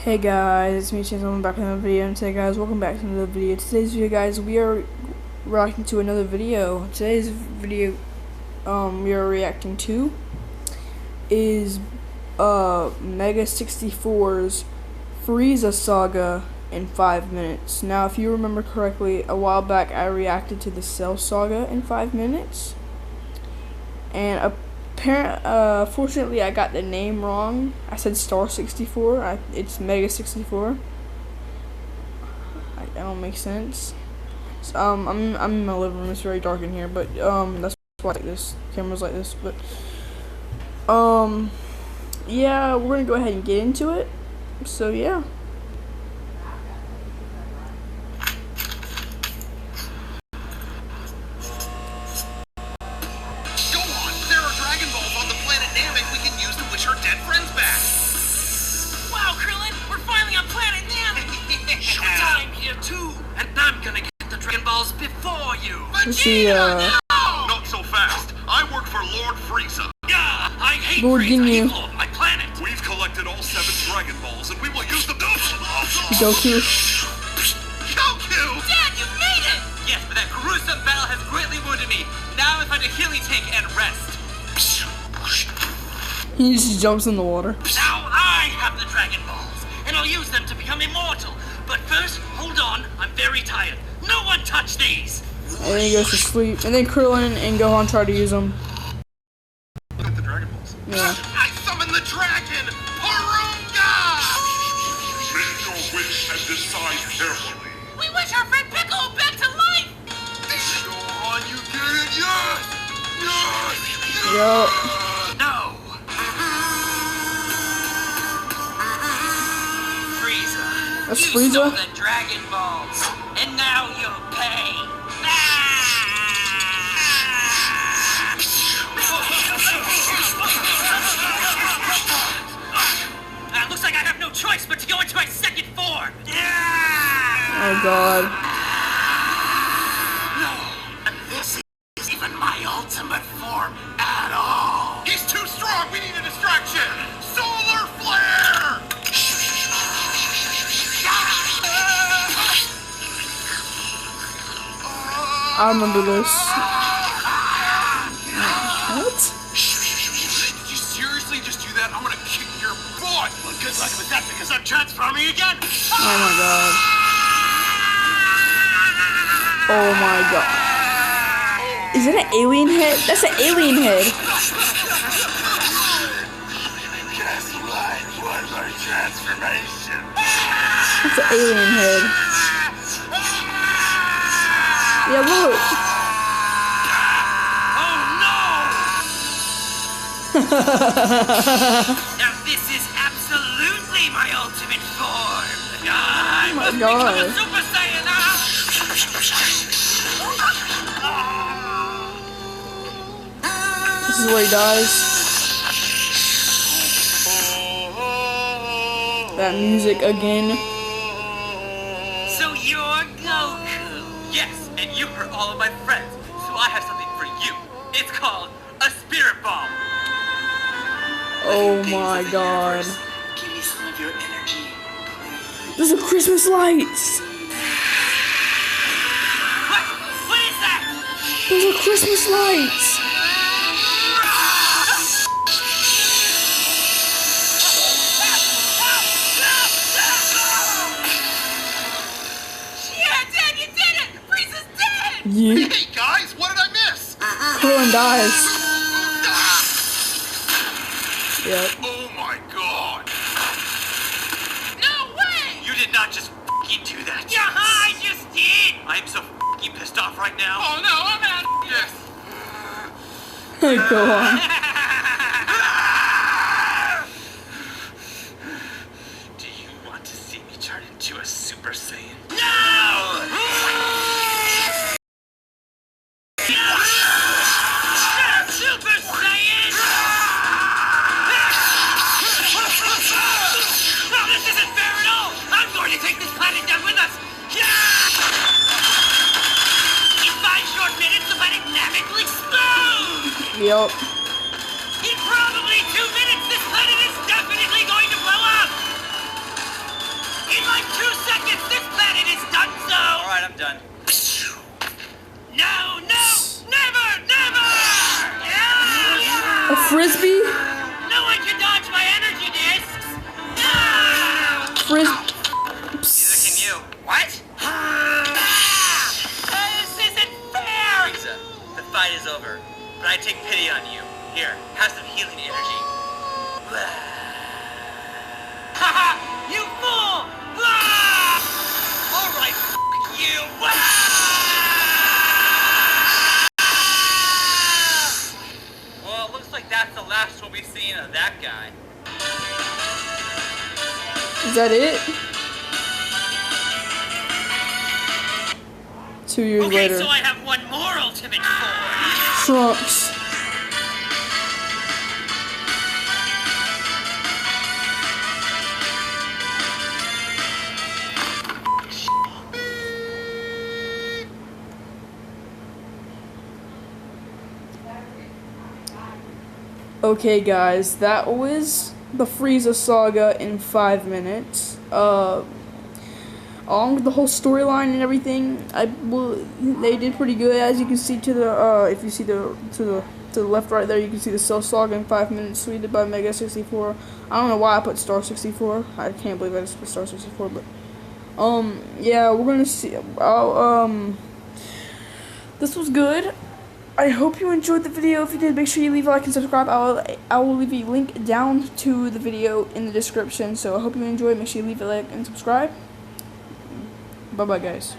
Hey guys, it's me Chance. I'm back in another video, and today guys, welcome back to another video. Today's video guys, we are reacting to another video. Today's video we are reacting to is Mega 64's Frieza Saga in 5 minutes. Now if you remember correctly, a while back I reacted to the Cell Saga in 5 minutes. And fortunately, I got the name wrong. I said Star 64. It's Mega 64. That don't make sense. So, I'm in my living room. It's very dark in here, but that's why this camera's like this. But yeah, we're gonna go ahead and get into it. So yeah. Before you. Not so fast. I work for Lord Frieza. Yeah, I hate Lord Frieza, evil of my planet. We've collected all 7 Dragon Balls, and we will use them. Goku. Dad, you made it! Yes, but that gruesome battle has greatly wounded me. Now I'm going to heal, take, and rest. He just jumps in the water. Now I have the Dragon Balls, and I'll use them to become immortal. But first, hold on, I'm very tired. No one touch these! And then he goes to sleep. And then Krillin and Gohan try to use them. Look at the Dragon Balls. Yeah. I summon the dragon! Porunga! Make your wish and decide carefully. We wish our friend Piccolo back to life! Gohan, you did it! Yes! Yes! Yup. No! Frieza. That's You Frieza? stole the Dragon Balls, and now you'll pay. Looks like I have no choice but to go into my second form. Oh god. No, this is even my ultimate form at all. He's too strong! We need a distraction! Solar flare! I remember this. What? Did you seriously just do that? I'm gonna kick your butt! Well, good luck with that because I'm transforming again. Oh my god. Oh my god. Is that an alien head? That's an alien head. Guess what? One more transformation. That's an alien head. Yeah, look. Oh no! Now this is absolutely my ultimate form. I my must become God. a Super Saiyan now. This is where he dies. That music again. So you're Goku. Yes, and you hurt all of my friends. So I have something for you. It's called a spirit bomb. Oh my god. Give me some of your energy. Those are Christmas lights. What is that? Those are Christmas lights. Yeah, Dad, you did it! Frieza's dead! Yeah. Hey guys, what did I miss? Krillin dies. Yep. Oh my god! No way! You did not just f***ing do that. Yeah, I just did! I am so f***ing pissed off right now. Oh no, I'm out! Yes! Go on. Do you want to see me turn into a Super Saiyan? No! Super Saiyan! No, this isn't fair at all! I'm going to take this planet down with us! In 5 short minutes, the planet magically explodes! Yep. In probably 2 minutes, this planet is definitely going to blow up! Alright, I'm done. No, no! Never! Never! A frisbee? No one can dodge my energy discs! No! Frisbee. Neither can you. What? This isn't fair! Frieza, the fight is over, but I take pity on you. Here, have some healing energy. Haha! You fool! Alright, you! Well, it looks like that's the last we'll be seeing of that guy. Is that it? 2 years Okay, later. so I have one more ultimate form. Trunks. Okay guys, that was the Frieza Saga in 5 minutes. Along with the whole storyline and everything, they did pretty good. As you can see to the if you see to the left right there, you can see the Cell Saga in 5 minutes, tweeted by Mega 64. I don't know why I put Star 64. I can't believe I just put Star 64, but yeah, we're gonna see. This was good. I hope you enjoyed the video. If you did, make sure you leave a like and subscribe. I will leave a link down to the video in the description. So I hope you enjoyed. Make sure you leave a like and subscribe. Bye bye guys.